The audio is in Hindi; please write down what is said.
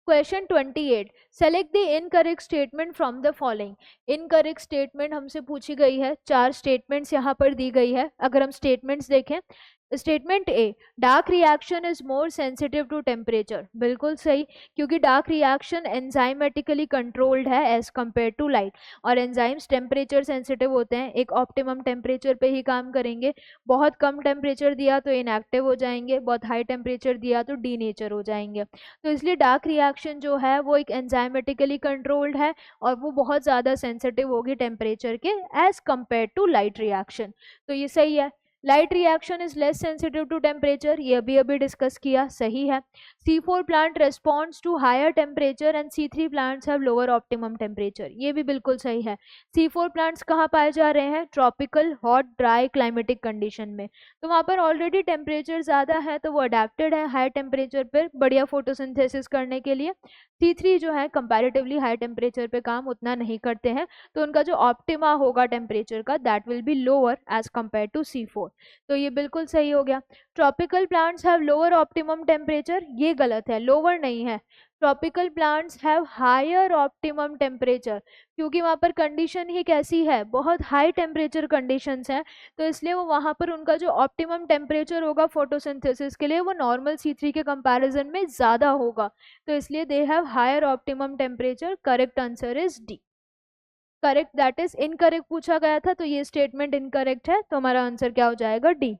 Question 28, select the incorrect statement from the following. Incorrect statement हमसे पूछी गई है, 4 स्टेटमेंट्स यहाँ पर दी गई है। अगर हम स्टेटमेंट्स देखें, statement A, dark reaction is more sensitive to temperature, बिल्कुल सही, क्योंकि डार्क रिएक्शन एंजाइमेटिकली कंट्रोल्ड है एज कंपेयर टू लाइट, और एंजाइम्स टेम्परेचर सेंसिटिव होते हैं, एक ऑप्टिमम टेम्परेचर पे ही काम करेंगे। बहुत कम टेम्परेचर दिया तो इनएक्टिव हो जाएंगे, बहुत हाई टेम्परेचर दिया तो डीनेचर हो जाएंगे। तो इसलिए डार्क रिएक्शन जो है वो एक एंजाइमेटिकली कंट्रोल्ड है और वो बहुत ज़्यादा सेंसिटिव होगी टेम्परेचर के as compare to light reaction. तो ये सही है। Light reaction is less sensitive to temperature, ये अभी डिस्कस किया, सही है। C4 plant responds to higher temperature and C3 plants have lower optimum temperature, ये भी बिल्कुल सही है। C4 प्लांट्स कहाँ पाए जा रहे हैं? Tropical hot dry climatic condition में, तो वहाँ पर ऑलरेडी टेम्परेचर ज़्यादा है तो वो अडेप्टेड है हाई टेम्परेचर पर बढ़िया फोटोसिंथेसिस करने के लिए। C3 जो है कंपैरेटिवली हाई टेम्परेचर पे काम उतना नहीं करते हैं, तो उनका जो ऑप्टिमा होगा टेम्परेचर का that will be lower as compare to C4, तो ये बिल्कुल सही हो गया। Tropical plants have lower optimum temperature, ये गलत है, लोअर नहीं है। Tropical plants have higher optimum temperature, क्योंकि वहाँ पर कंडीशन ही कैसी है, बहुत हाई टेम्परेचर कंडीशंस हैं, तो इसलिए वो वहाँ पर उनका जो ऑप्टिमम टेम्परेचर होगा फोटोसिंथेसिस के लिए वो नॉर्मल C3 के कंपैरिजन में ज़्यादा होगा, तो इसलिए they have higher optimum temperature. Correct answer is D. Correct, that is incorrect पूछा गया था तो ये स्टेटमेंट इनकरेक्ट है, तो हमारा आंसर क्या हो जाएगा? डी।